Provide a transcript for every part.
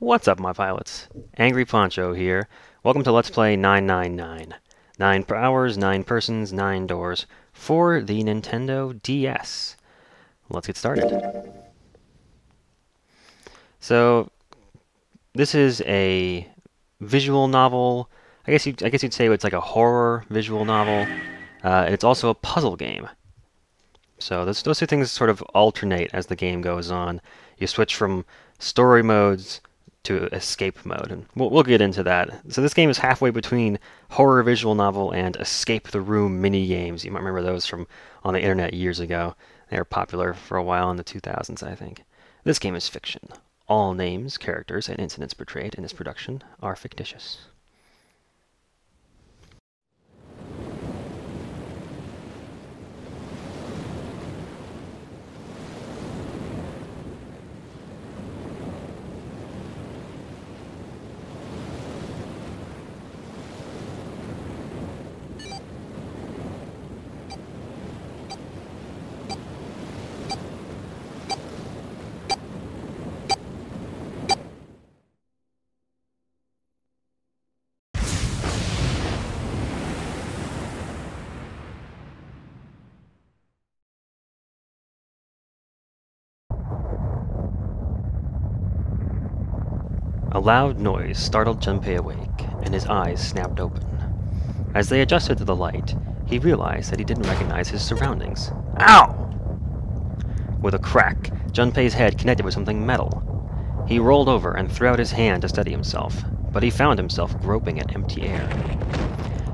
What's up, my pilots? Angry Poncho here. Welcome to Let's Play 999. 9 hours, 9 persons, 9 doors for the Nintendo DS. Let's get started. So, this is a visual novel. I guess you'd say it's like a horror visual novel. It's also a puzzle game. So those two things sort of alternate as the game goes on. You switch from story modes to escape mode, and we'll get into that. So this game is halfway between horror visual novel and escape the room mini games. You might remember those from on the internet years ago. They were popular for a while in the 2000s, I think. This game is fiction. All names, characters, and incidents portrayed in this production are fictitious. A loud noise startled Junpei awake, and his eyes snapped open. As they adjusted to the light, he realized that he didn't recognize his surroundings. Ow! With a crack, Junpei's head connected with something metal. He rolled over and threw out his hand to steady himself, but he found himself groping at empty air.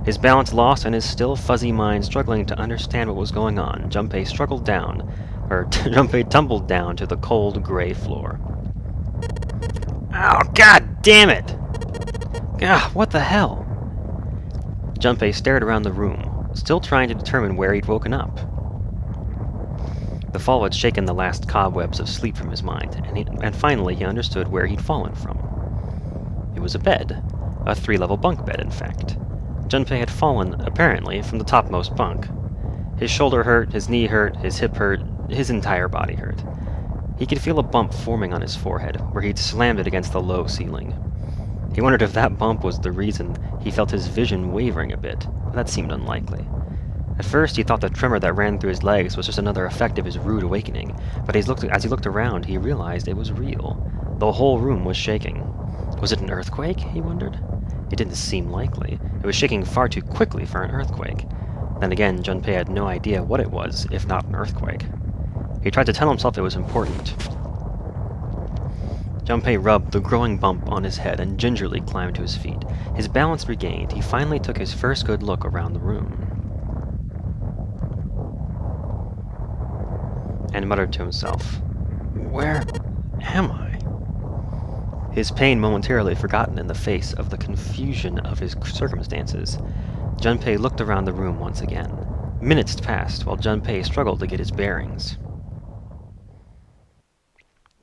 His balance lost and his still fuzzy mind struggling to understand what was going on, Junpei tumbled down to the cold gray floor. Oh, god damn it! What the hell? Junpei stared around the room, still trying to determine where he'd woken up. The fall had shaken the last cobwebs of sleep from his mind, and finally he understood where he'd fallen from. It was a bed. A 3-level bunk bed, in fact. Junpei had fallen, apparently, from the topmost bunk. His shoulder hurt, his knee hurt, his hip hurt, his entire body hurt. He could feel a bump forming on his forehead, where he'd slammed it against the low ceiling. He wondered if that bump was the reason he felt his vision wavering a bit, but that seemed unlikely. At first, he thought the tremor that ran through his legs was just another effect of his rude awakening, but as he looked around, he realized it was real. The whole room was shaking. Was it an earthquake, he wondered? It didn't seem likely. It was shaking far too quickly for an earthquake. Then again, Junpei had no idea what it was, if not an earthquake. He tried to tell himself it was important. Junpei rubbed the growing bump on his head and gingerly climbed to his feet. His balance regained, he finally took his first good look around the room. And muttered to himself, "Where am I?" His pain momentarily forgotten in the face of the confusion of his circumstances, Junpei looked around the room once again. Minutes passed while Junpei struggled to get his bearings.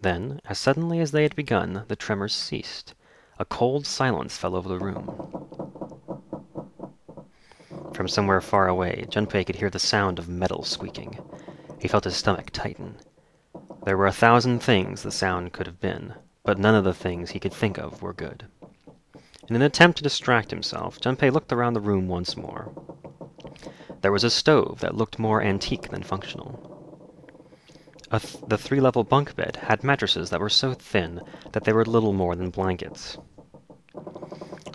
Then, as suddenly as they had begun, the tremors ceased. A cold silence fell over the room. From somewhere far away, Junpei could hear the sound of metal squeaking. He felt his stomach tighten. There were 1,000 things the sound could have been, but none of the things he could think of were good. In an attempt to distract himself, Junpei looked around the room once more. There was a stove that looked more antique than functional. The 3-level bunk bed had mattresses that were so thin that they were little more than blankets.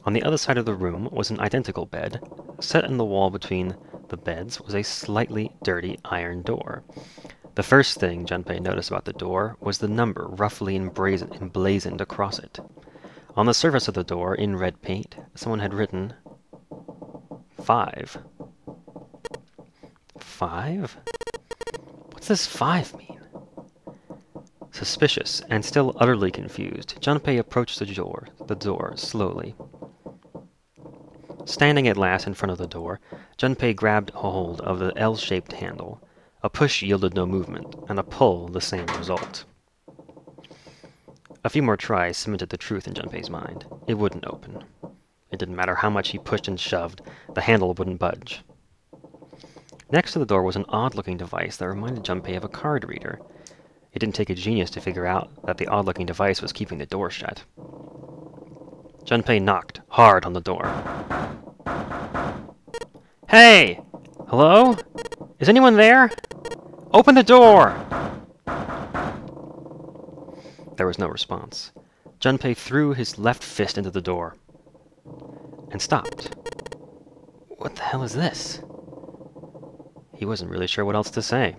On the other side of the room was an identical bed. Set in the wall between the beds was a slightly dirty iron door. The first thing Junpei noticed about the door was the number roughly emblazoned across it. On the surface of the door, in red paint, someone had written 5. 5? What's this 5 mean? Suspicious, and still utterly confused, Junpei approached the door slowly. Standing at last in front of the door, Junpei grabbed hold of the L-shaped handle. A push yielded no movement, and a pull the same result. A few more tries cemented the truth in Junpei's mind. It wouldn't open. It didn't matter how much he pushed and shoved, the handle wouldn't budge. Next to the door was an odd-looking device that reminded Junpei of a card reader. It didn't take a genius to figure out that the odd-looking device was keeping the door shut. Junpei knocked hard on the door. Hey! Hello? Is anyone there? Open the door! There was no response. Junpei threw his left fist into the door and stopped. What the hell is this? He wasn't really sure what else to say.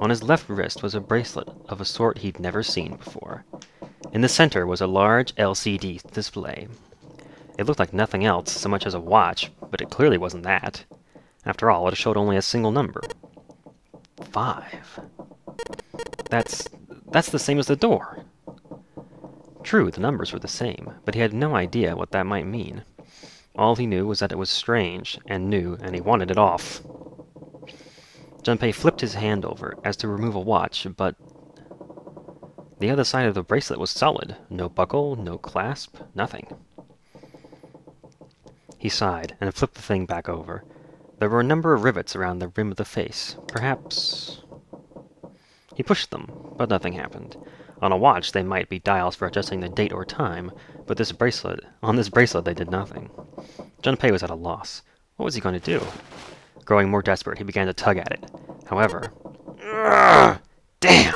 On his left wrist was a bracelet of a sort he'd never seen before. In the center was a large LCD display. It looked like nothing else so much as a watch, but it clearly wasn't that. After all, it showed only a single number. 5. That's the same as the door. True, the numbers were the same, but he had no idea what that might mean. All he knew was that it was strange and new, and he wanted it off. Junpei flipped his hand over as to remove a watch, but the other side of the bracelet was solid. No buckle, no clasp, nothing. He sighed and flipped the thing back over. There were a number of rivets around the rim of the face. Perhaps... He pushed them, but nothing happened. On a watch, they might be dials for adjusting the date or time, but on this bracelet they did nothing. Junpei was at a loss. What was he going to do? Growing more desperate, he began to tug at it. However... Ugh, damn!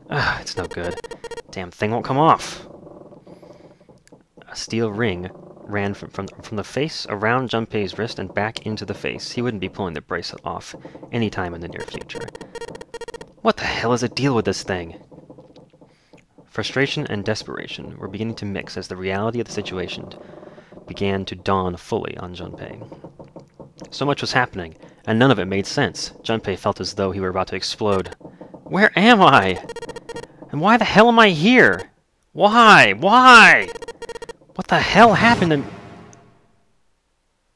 Ugh, it's no good. Damn thing won't come off. A steel ring ran from the face around Junpei's wrist and back into the face. He wouldn't be pulling the bracelet off any time in the near future. What the hell is the deal with this thing? Frustration and desperation were beginning to mix as the reality of the situation began to dawn fully on Junpei. So much was happening, and none of it made sense. Junpei felt as though he were about to explode. Where am I? And why the hell am I here? Why? Why? What the hell happened to me?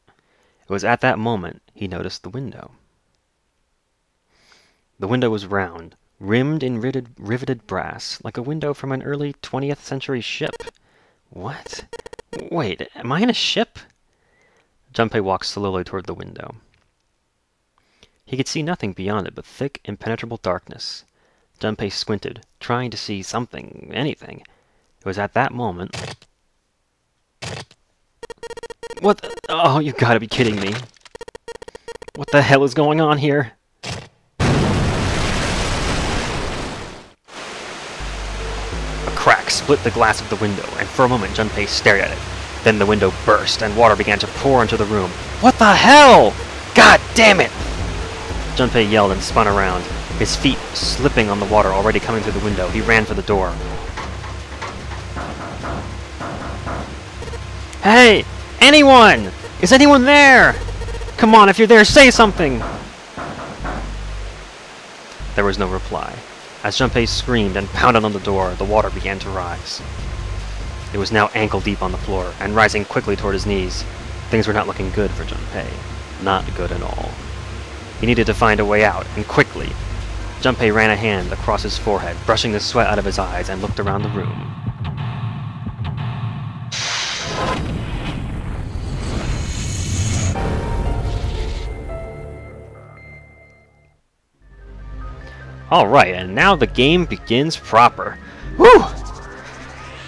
It was at that moment he noticed the window. The window was round, rimmed in riveted brass, like a window from an early 20th century ship. What? Wait, am I in a ship? Junpei walked slowly toward the window. He could see nothing beyond it but thick, impenetrable darkness. Junpei squinted, trying to see something, anything. It was at that moment... What the... Oh, you gotta be kidding me. What the hell is going on here? A crack split the glass of the window, and for a moment Junpei stared at it. Then the window burst, and water began to pour into the room. What the hell? God damn it! Junpei yelled and spun around, his feet slipping on the water already coming through the window. He ran for the door. Hey! Anyone! Is anyone there? Come on, if you're there, say something! There was no reply. As Junpei screamed and pounded on the door, the water began to rise. It was now ankle-deep on the floor, and rising quickly toward his knees. Things were not looking good for Junpei. Not good at all. He needed to find a way out, and quickly. Junpei ran a hand across his forehead, brushing the sweat out of his eyes, and looked around the room. Alright, and now the game begins proper. Woo!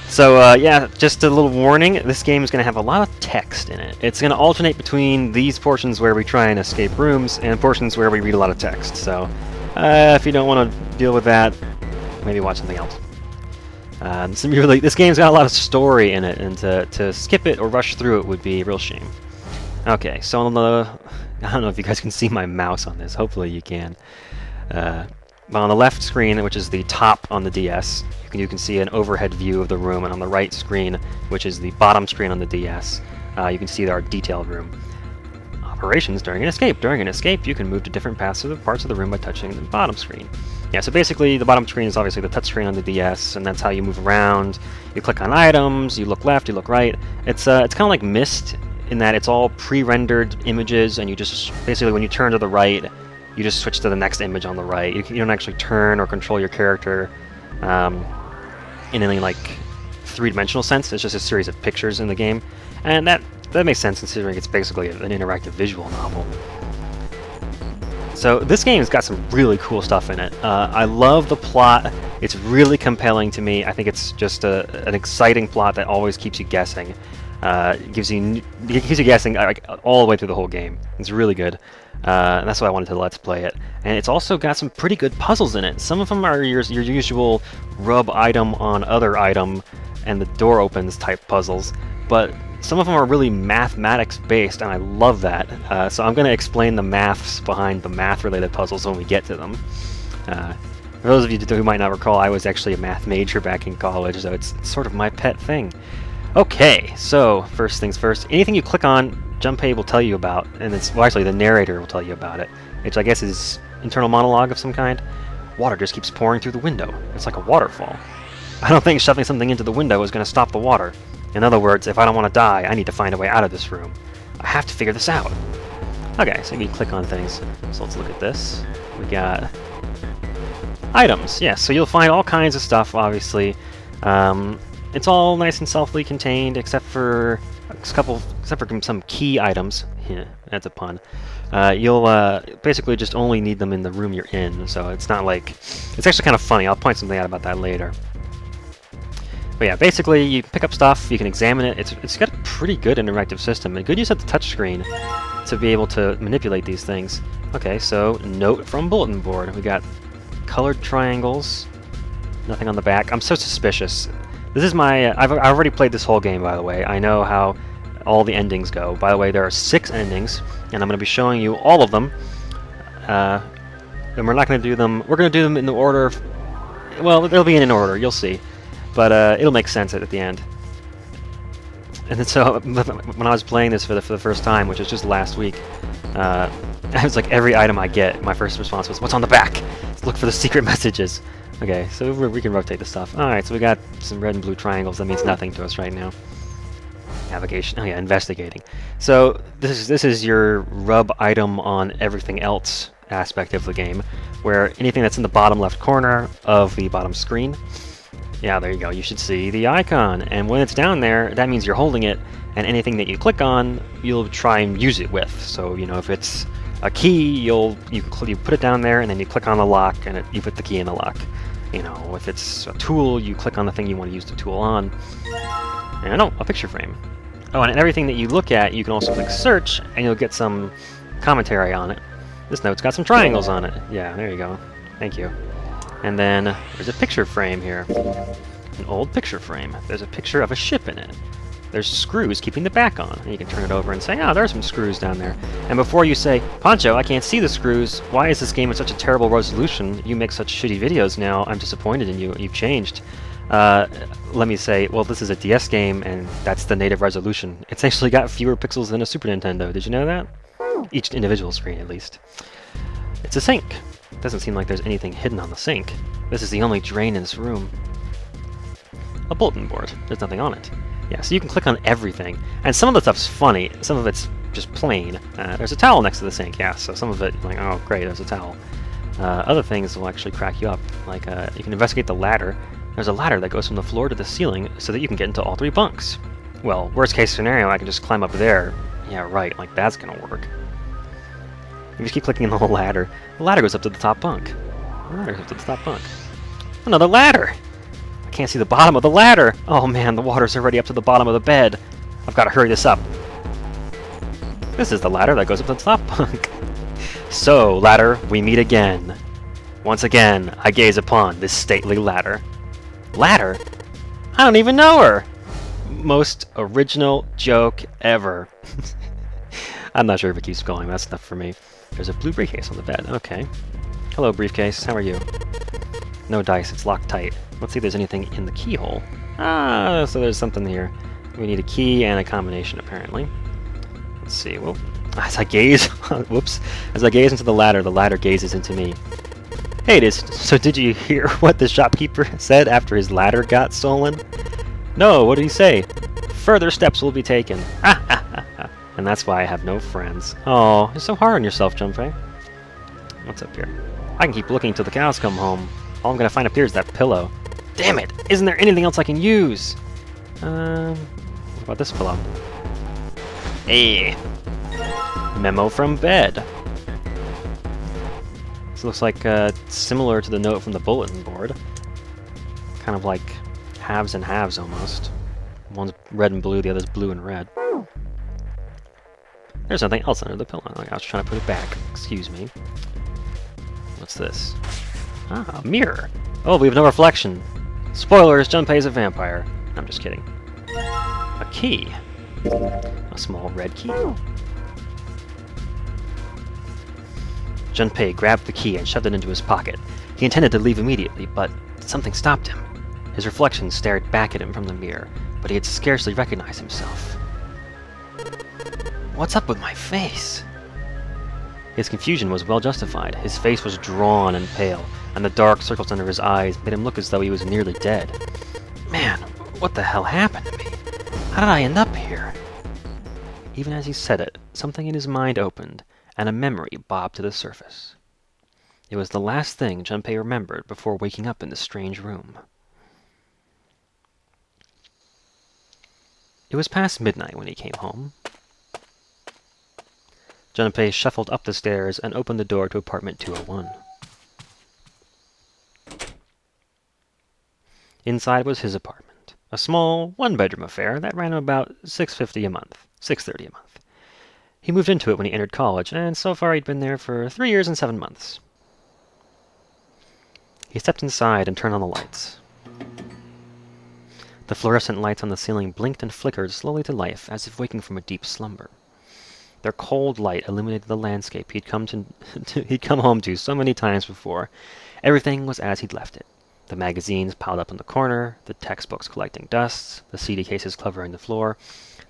So, yeah, just a little warning, this game is going to have a lot of text in it. It's going to alternate between these portions where we try and escape rooms, and portions where we read a lot of text. So, if you don't want to deal with that, maybe watch something else. This game's got a lot of story in it, and to skip it or rush through it would be a real shame. Okay, so on the... I don't know if you guys can see my mouse on this, hopefully you can. But on the left screen, which is the top on the DS, you can see an overhead view of the room, and on the right screen, which is the bottom screen on the DS, you can see our detailed room. Operations during an escape. During an escape, you can move to different parts of the room by touching the bottom screen. Yeah, so basically, the bottom screen is obviously the touch screen on the DS, and that's how you move around. You click on items, you look left, you look right. It's kind of like Myst, in that it's all pre-rendered images, and you just, basically, when you turn to the right, you just switch to the next image on the right. You don't actually turn or control your character in any like three-dimensional sense. It's just a series of pictures in the game, and that makes sense considering it's basically an interactive visual novel. So this game's got some really cool stuff in it. I love the plot. It's really compelling to me. I think it's just an exciting plot that always keeps you guessing. It keeps you guessing like, all the way through the whole game. It's really good. And that's why I wanted to let's play it. And it's also got some pretty good puzzles in it. Some of them are your usual rub item on other item and the door opens type puzzles. But some of them are really mathematics based, and I love that. So I'm going to explain the maths behind the math-related puzzles when we get to them. For those of you who might not recall, I was actually a math major back in college, so it's sort of my pet thing. Okay, so first things first. Anything you click on, Junpei will tell you about, and well, actually the narrator will tell you about it, which I guess is internal monologue of some kind. Water just keeps pouring through the window. It's like a waterfall. I don't think shoving something into the window is going to stop the water. In other words, if I don't want to die, I need to find a way out of this room. I have to figure this out. Okay, so you click on things. So let's look at this. We got items. Yeah, so you'll find all kinds of stuff, obviously. It's all nice and self-contained, except for some key items. Yeah, that's a pun. You'll basically just only need them in the room you're in, so it's not like... It's actually kind of funny. I'll point something out about that later. But yeah, basically, you pick up stuff, you can examine it. It's got a pretty good interactive system, and good use of the touchscreen to be able to manipulate these things. Okay, so note from bulletin board. We got colored triangles. Nothing on the back. I'm so suspicious. This is my... I've already played this whole game, by the way. I know how all the endings go. By the way, there are 6 endings, and I'm going to be showing you all of them. And we're not going to do them... We're going to do them in the order... Well, they'll be in an order. You'll see. But it'll make sense at the end. And then so when I was playing this for the first time, which was just last week, I was like, every item I get, my first response was, "What's on the back? Let's look for the secret messages." Okay, so we can rotate the stuff. All right, so we got some red and blue triangles. That means nothing to us right now. Navigation. Oh yeah, investigating. So this is your rub item on everything else aspect of the game, where anything that's in the bottom left corner of the bottom screen. Yeah, there you go. You should see the icon. And when it's down there, that means you're holding it, and anything that you click on, you'll try and use it with. So, you know, if it's a key, you put it down there, and then you click on the lock, and you put the key in the lock. You know, if it's a tool, you click on the thing you want to use the tool on. And oh, a picture frame. Oh, and everything that you look at, you can also click search, and you'll get some commentary on it. This note's got some triangles on it. Yeah, there you go. Thank you. And then there's a picture frame here. An old picture frame. There's a picture of a ship in it. There's screws keeping the back on. And you can turn it over and say, oh, there's some screws down there. And before you say, Poncho, I can't see the screws. Why is this game in such a terrible resolution? You make such shitty videos now. I'm disappointed in you. You've changed. Let me say, well, this is a DS game, and that's the native resolution. It's actually got fewer pixels than a Super Nintendo. Did you know that? Each individual screen, at least. It's a sink. Doesn't seem like there's anything hidden on the sink. This is the only drain in this room. A bulletin board. There's nothing on it. Yeah, so you can click on everything. And some of the stuff's funny. Some of it's just plain. There's a towel next to the sink, yeah, so some of it, like, oh, great, there's a towel. Other things will actually crack you up. Like, you can investigate the ladder. There's a ladder that goes from the floor to the ceiling so that you can get into all 3 bunks. Well, worst case scenario, I can just climb up there. Yeah, right, like, that's gonna work. You just keep clicking on the ladder. The ladder goes up to the top bunk. The ladder goes up to the top bunk. Another ladder! I can't see the bottom of the ladder! Oh man, the water's already up to the bottom of the bed. I've got to hurry this up. This is the ladder that goes up to the top bunk. So, ladder, we meet again. Once again, I gaze upon this stately ladder. Ladder? I don't even know her! Most original joke ever. I'm not sure if it keeps going. That's enough for me. There's a blue briefcase on the bed. Okay. Hello, briefcase. How are you? No dice. It's locked tight. Let's see if there's anything in the keyhole. Ah, so there's something here. We need a key and a combination, apparently. Let's see. Well, as I gaze... whoops. As I gaze into the ladder gazes into me. Hey, so did you hear what the shopkeeper said after his ladder got stolen? No, what did he say? Further steps will be taken. Ha ha ha ha. And that's why I have no friends. Oh, you're so hard on yourself, Junpei. What's up here? I can keep looking till the cows come home. All I'm gonna find up here is that pillow. Damn it! Isn't there anything else I can use? What about this pillow? Hey! Memo from bed. looks like similar to the note from the bulletin board. Kind of like halves and halves almost. One's red and blue, the other's blue and red. There's something else under the pillow. I was trying to put it back. Excuse me. What's this? Ah, a mirror. Oh, we have no reflection. Spoilers, Junpei's a vampire. I'm just kidding. A key. A small red key. Junpei grabbed the key and shoved it into his pocket. He intended to leave immediately, but something stopped him. His reflection stared back at him from the mirror, but he had scarcely recognized himself. What's up with my face? His confusion was well justified. His face was drawn and pale, and the dark circles under his eyes made him look as though he was nearly dead. Man, what the hell happened to me? How did I end up here? Even as he said it, something in his mind opened, and a memory bobbed to the surface. It was the last thing Junpei remembered before waking up in this strange room. It was past midnight when he came home. Junpei shuffled up the stairs and opened the door to apartment 201. Inside was his apartment, a small, one-bedroom affair that ran him about $6.50 a month, $6.30 a month. He moved into it when he entered college, and so far he'd been there for 3 years and 7 months. He stepped inside and turned on the lights. The fluorescent lights on the ceiling blinked and flickered slowly to life, as if waking from a deep slumber. Their cold light illuminated the landscape he'd come home to so many times before. Everything was as he'd left it. The magazines piled up in the corner, the textbooks collecting dust, the CD cases covering the floor.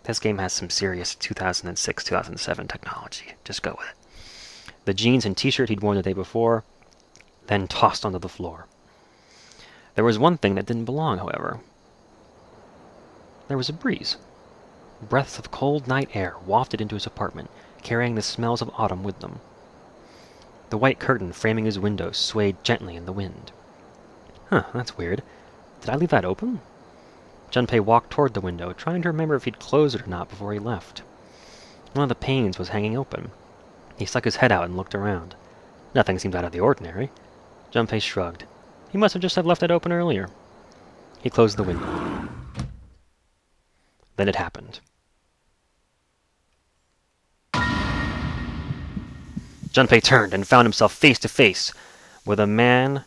This game has some serious 2006-2007 technology. Just go with it. The jeans and t-shirt he'd worn the day before, then tossed onto the floor. There was one thing that didn't belong, however. There was a breeze. Breaths of cold night air wafted into his apartment, carrying the smells of autumn with them. The white curtain framing his window swayed gently in the wind. Huh, that's weird. Did I leave that open? Junpei walked toward the window, trying to remember if he'd closed it or not before he left. One of the panes was hanging open. He stuck his head out and looked around. Nothing seemed out of the ordinary. Junpei shrugged. He must have just left it open earlier. He closed the window. Then it happened. Junpei turned and found himself face to face with a man...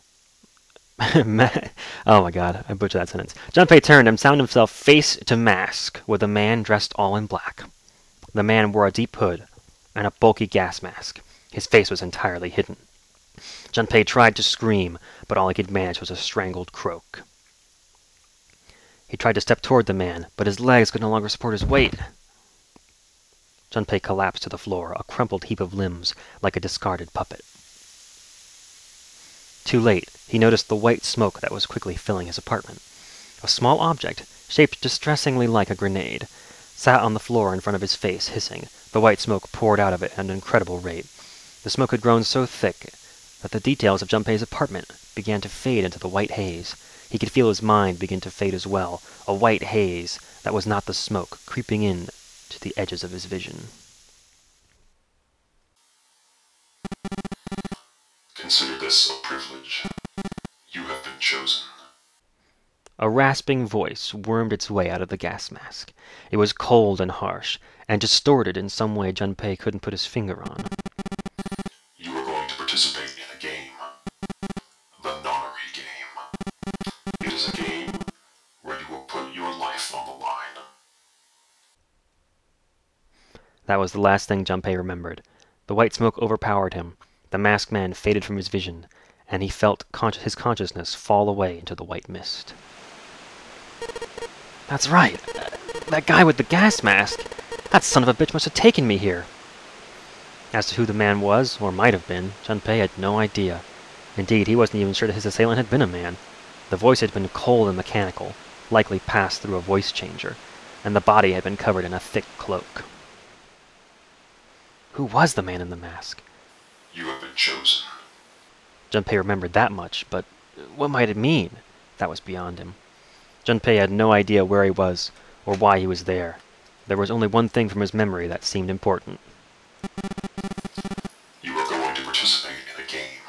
Oh my god, I butchered that sentence. Junpei turned and found himself face to mask with a man dressed all in black. The man wore a deep hood and a bulky gas mask. His face was entirely hidden. Junpei tried to scream, but all he could manage was a strangled croak. He tried to step toward the man, but his legs could no longer support his weight. Junpei collapsed to the floor, a crumpled heap of limbs, like a discarded puppet. Too late, he noticed the white smoke that was quickly filling his apartment. A small object, shaped distressingly like a grenade, sat on the floor in front of his face, hissing. The white smoke poured out of it at an incredible rate. The smoke had grown so thick that the details of Junpei's apartment began to fade into the white haze. He could feel his mind begin to fade as well, a white haze that was not the smoke creeping in to the edges of his vision. Consider this a privilege. You have been chosen. A rasping voice wormed its way out of the gas mask. It was cold and harsh, and distorted in some way Junpei couldn't put his finger on. You are going to participate in a game. The Nonary game. It is a game where you will put your life on the line. That was the last thing Junpei remembered. The white smoke overpowered him. The masked man faded from his vision, and he felt his consciousness fall away into the white mist. That's right! That guy with the gas mask! That son of a bitch must have taken me here! As to who the man was, or might have been, Junpei had no idea. Indeed, he wasn't even sure that his assailant had been a man. The voice had been cold and mechanical, likely passed through a voice changer, and the body had been covered in a thick cloak. Who was the man in the mask? You have been chosen. Junpei remembered that much, but what might it mean? That was beyond him. Junpei had no idea where he was, or why he was there. There was only one thing from his memory that seemed important. You are going to participate in a game.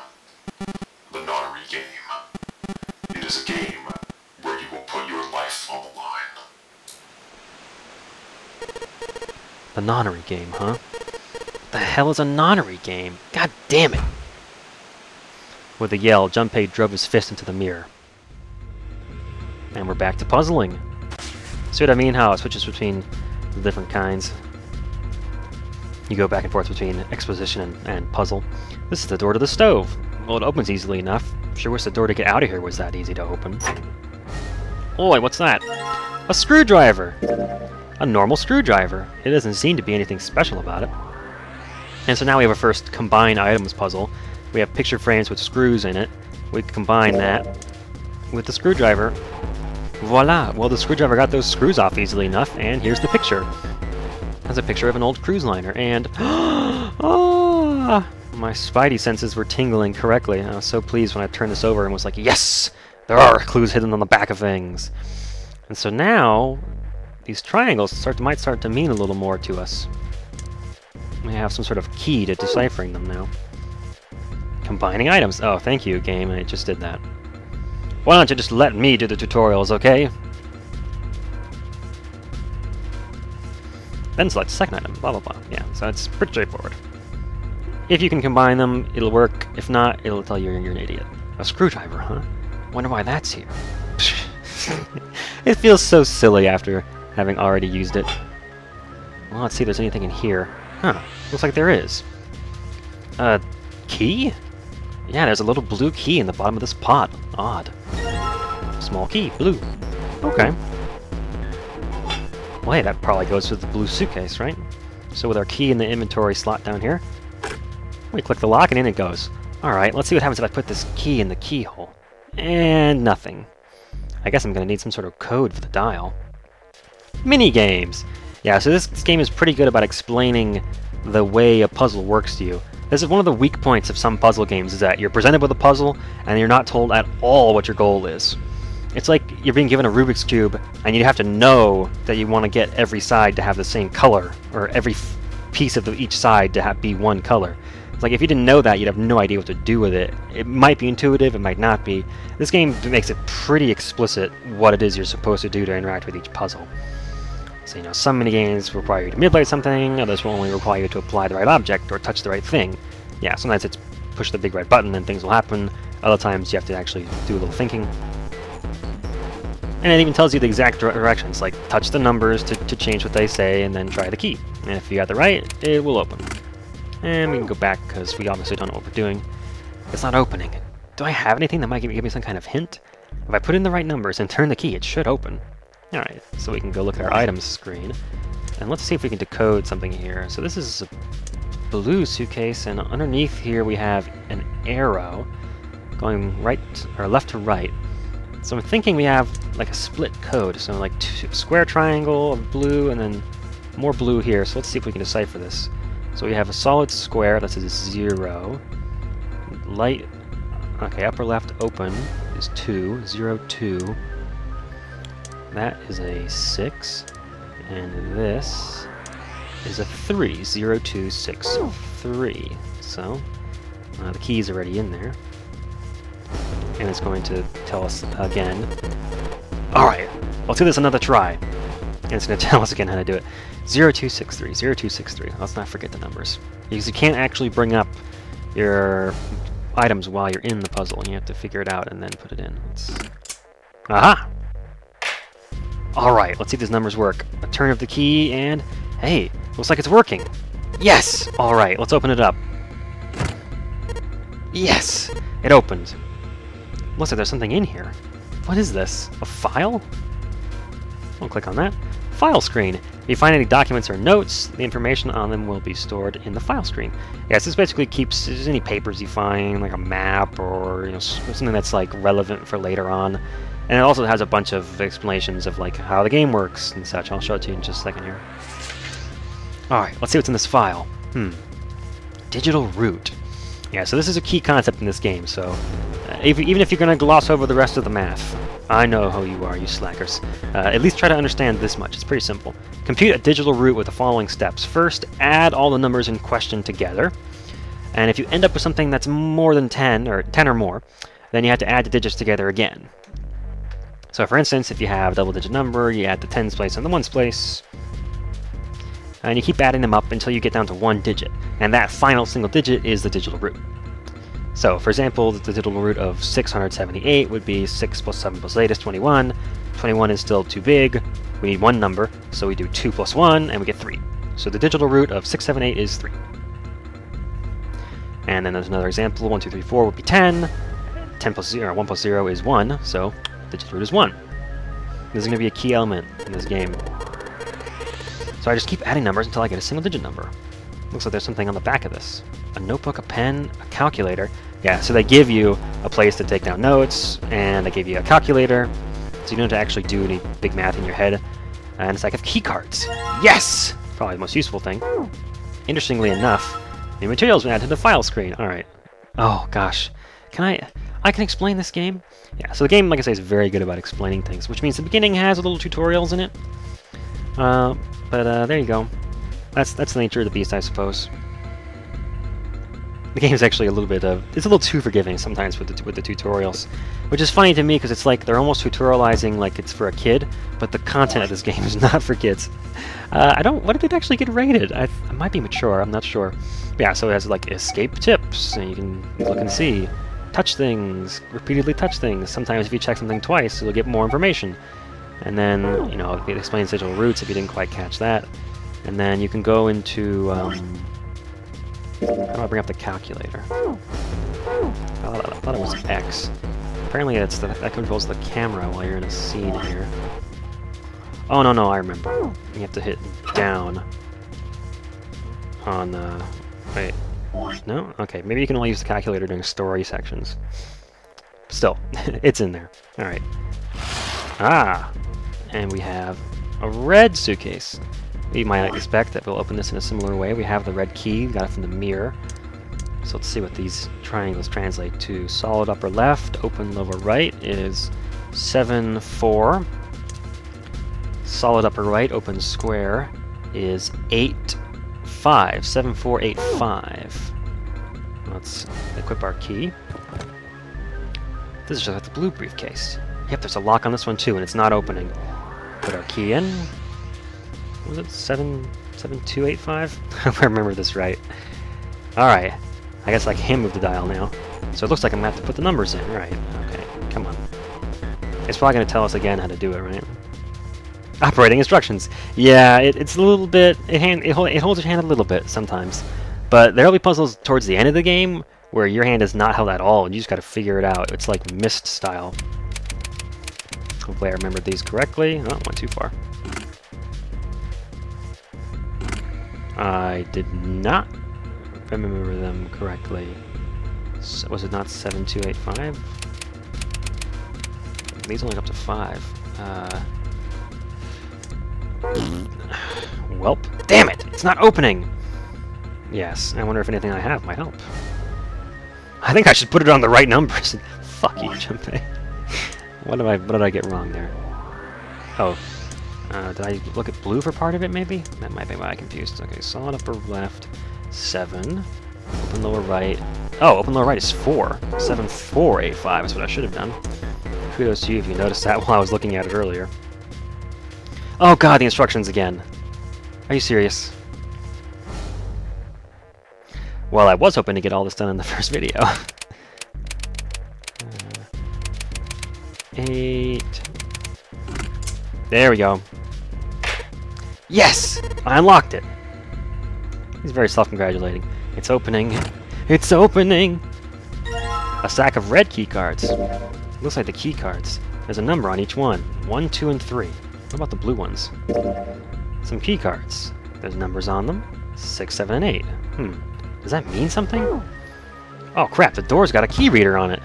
The nonary game, huh? The hell is a nonary game? God damn it! With a yell, Junpei drove his fist into the mirror. And we're back to puzzling. See what I mean? How it switches between the different kinds. You go back and forth between exposition and puzzle. This is the door to the stove. Well, it opens easily enough. Sure wish the door to get out of here was that easy to open. Oi, what's that? A screwdriver! A normal screwdriver. It doesn't seem to be anything special about it. And so now we have our first combine items puzzle. We have picture frames with screws in it. We combine that with the screwdriver. Voila! Well, the screwdriver got those screws off easily enough, and here's the picture. That's a picture of an old cruise liner, and... ah! My spidey senses were tingling correctly. I was so pleased when I turned this over and was like, yes! There are clues hidden on the back of things! And so now, these triangles might start to mean a little more to us. We have some sort of key to deciphering them now. Combining items. Oh, thank you, game. I just did that. Why don't you just let me do the tutorials, okay? Then select second item. Blah, blah, blah. Yeah, so it's pretty straightforward. If you can combine them, it'll work. If not, it'll tell you you're an idiot. A screwdriver, huh? Wonder why that's here. It feels so silly after having already used it. Well, let's see if there's anything in here. Huh. Looks like there is. Key? Yeah, there's a little blue key in the bottom of this pot. Odd. Small key. Blue. Okay. Well, hey, that probably goes with the blue suitcase, right? So with our key in the inventory slot down here, we click the lock and in it goes. Alright, let's see what happens if I put this key in the keyhole. And nothing. I guess I'm going to need some sort of code for the dial. Mini-games! Yeah, so this game is pretty good about explaining the way a puzzle works to you. This is one of the weak points of some puzzle games, is that you're presented with a puzzle and you're not told at all what your goal is. It's like you're being given a Rubik's Cube and you have to know that you want to get every side to have the same color, or every piece of each side to be one color. It's like if you didn't know that, you'd have no idea what to do with it. It might be intuitive, it might not be. This game makes it pretty explicit what it is you're supposed to do to interact with each puzzle. So, you know, some minigames require you to manipulate something, others will only require you to apply the right object or touch the right thing. Yeah, sometimes it's push the big red button and things will happen. Other times you have to actually do a little thinking. And it even tells you the exact directions, like touch the numbers to change what they say and then try the key. And if you got the right, it will open. And we can go back because we obviously don't know what we're doing. It's not opening. Do I have anything that might give me some kind of hint? If I put in the right numbers and turn the key, it should open. Alright, so we can go look at our items screen. And let's see if we can decode something here. So this is a blue suitcase, and underneath here we have an arrow going right or left to right. So I'm thinking we have like a split code. So like square triangle of blue and then more blue here. So let's see if we can decipher this. So we have a solid square, that's a 0. Light, okay, upper left open is 2, 0, 2. That is a 6. And this is a 3, 0, 2, 6, 3. So the key is already in there. And it's going to tell us again. Alright, let's do this another try. And it's going to tell us again how to do it. 0263, 0263. Let's not forget the numbers. Because you can't actually bring up your items while you're in the puzzle. You have to figure it out and then put it in. Aha! Alright, let's see if these numbers work. A turn of the key and... hey, looks like it's working! Yes! Alright, let's open it up. Yes! It opened. Looks like there's something in here. What is this? A file? I'll click on that. File screen. If you find any documents or notes, the information on them will be stored in the file screen. Yes, this basically keeps any papers you find, like a map or something that's like relevant for later on. And it also has a bunch of explanations of like how the game works and such. I'll show it to you in just a second here. Alright, let's see what's in this file. Digital root. Yeah, so this is a key concept in this game, so even if you're going to gloss over the rest of the math, I know who you are, you slackers. At least try to understand this much. It's pretty simple. Compute a digital root with the following steps. First, add all the numbers in question together. And if you end up with something that's more than 10, or 10 or more, then you have to add the digits together again. So for instance, if you have a double-digit number, you add the tens place and the ones place. and you keep adding them up until you get down to one digit, and that final single digit is the digital root. So, for example, the digital root of 678 would be 6 plus 7 plus 8 is 21. 21 is still too big. We need one number, so we do 2 plus 1, and we get 3. So the digital root of 678 is 3. And then there's another example, 1, 2, 3, 4 would be 10. 10 plus 0, 1 plus 0 is 1, so the digital root is 1. This is going to be a key element in this game. So I just keep adding numbers until I get a single digit number. Looks like there's something on the back of this. A notebook, a pen, a calculator. Yeah, so they give you a place to take down notes, and they give you a calculator, so you don't have to actually do any big math in your head. And it's like key cards. Yes! Probably the most useful thing. Interestingly enough, new materials were added to the file screen. Alright. Oh, gosh. I can explain this game? Yeah, so the game, like I say, is very good about explaining things, which means the beginning has little tutorials in it. But there you go. That's the nature of the beast, I suppose. The game is actually a little bit it's a little too forgiving sometimes with the tutorials, which is funny to me because it's like they're almost tutorializing like it's for a kid, but the content of this game is not for kids. What did it actually get rated? It might be mature, I'm not sure. But yeah, so it has like escape tips, and you can look and see. Touch things, repeatedly touch things. Sometimes if you check something twice, you'll get more information. And then, you know, it explains digital roots if you didn't quite catch that. And then you can go into, how do I bring up the calculator? I thought it was X. Apparently that controls the camera while you're in a scene here. Oh, no, I remember. You have to hit down on, wait. No? Okay, maybe you can only use the calculator during story sections. Still, it's in there. Alright. Ah! And we have a red suitcase. We might expect that we'll open this in a similar way. We have the red key, we got it from the mirror. So let's see what these triangles translate to. Solid upper left, open lower right is 7, 4. Solid upper right, open square is 8, 5. 7, 4, 8, 5. Let's equip our key. This is just like the blue briefcase. Yep, there's a lock on this one too, and it's not opening. Put our key in. What was it? 77285? If I remember this right. Alright. I guess I can move the dial now. So it looks like I'm going to have to put the numbers in. Right. Okay. Come on. It's probably going to tell us again how to do it, right? Operating instructions. Yeah, it's a little bit... It holds your hand a little bit sometimes. But there'll be puzzles towards the end of the game where your hand is not held at all, and you just got to figure it out. It's like Myst style. Hopefully I remembered these correctly. Oh, went too far. I did not remember them correctly. So, was it not 7285? These only go up to 5. Welp. Damn it! It's not opening! Yes, I wonder if anything I have might help. I think I should put it on the right numbers. Fuck you, Junpei. What did I get wrong there? Oh. Did I look at blue for part of it, maybe? That might be why I confused. Okay, solid upper left, 7. Open lower right. Oh, open lower right is 4. 7, 4, 8, 5 is what I should have done. Kudos to you if you noticed that while I was looking at it earlier. Oh god, the instructions again. Are you serious? Well, I was hoping to get all this done in the first video. 8. There we go. Yes! I unlocked it! He's very self-congratulating. It's opening. It's opening! A stack of red key cards. Looks like the key cards. There's a number on each one. 1, 2, and 3. What about the blue ones? Some key cards. There's numbers on them. 6, 7, and 8. Does that mean something? Oh crap, the door's got a key reader on it.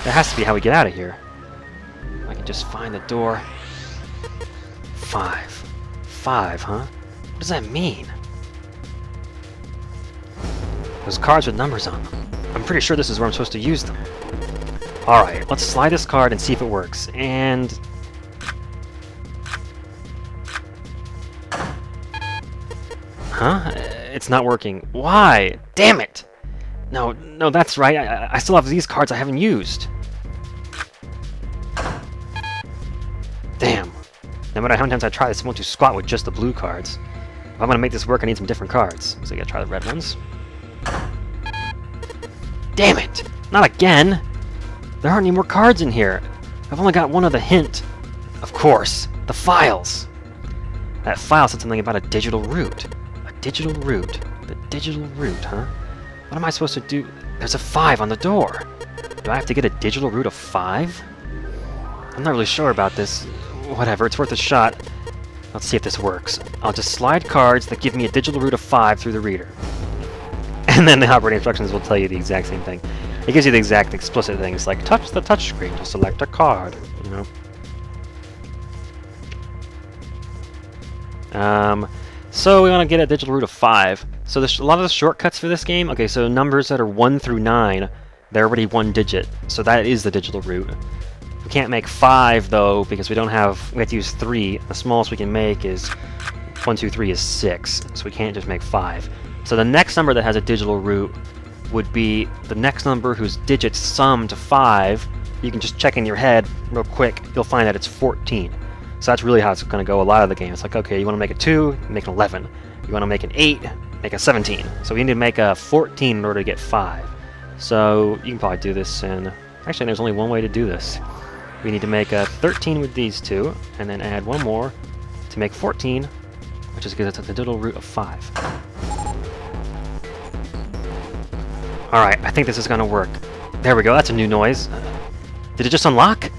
That has to be how we get out of here. I can just find the door. 5. 5, huh? What does that mean? Those cards with numbers on them. I'm pretty sure this is where I'm supposed to use them. Alright, let's slide this card and see if it works. And... Huh? It's not working. Why? Damn it! No, that's right. I still have these cards I haven't used. Damn. No matter how many times I try, this won't do squat with just the blue cards. If I'm gonna make this work, I need some different cards. So I gotta try the red ones. Damn it! Not again! There aren't any more cards in here. I've only got one other hint. Of course, the files. That file said something about a digital root. A digital root. The digital root, huh? What am I supposed to do? There's a 5 on the door. Do I have to get a digital root of 5? I'm not really sure about this. Whatever, it's worth a shot. Let's see if this works. I'll just slide cards that give me a digital root of 5 through the reader. And then the operating instructions will tell you the exact same thing. It gives you the exact explicit things, like touch the touchscreen to select a card, you know? So we want to get a digital root of 5. So there's a lot of the shortcuts for this game. Okay, so numbers that are 1 through 9, they're already 1 digit. So that is the digital root. We can't make 5 though, because we have to use 3. The smallest we can make is 1, 2, 3 is 6. So we can't just make 5. So the next number that has a digital root would be the next number whose digits sum to 5. You can just check in your head real quick. You'll find that it's 14. So that's really how it's going to go a lot of the game. It's like, okay, you want to make a 2, make an 11. You want to make an 8, make a 17. So we need to make a 14 in order to get 5. So you can probably do this, and actually there's only one way to do this. We need to make a 13 with these two, and then add one more to make 14, which is gives us the digital root of 5. Alright, I think this is going to work. There we go, that's a new noise. Did it just unlock?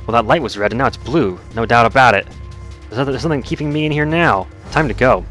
Well, that light was red and now it's blue. No doubt about it. There's something keeping me in here now. Time to go.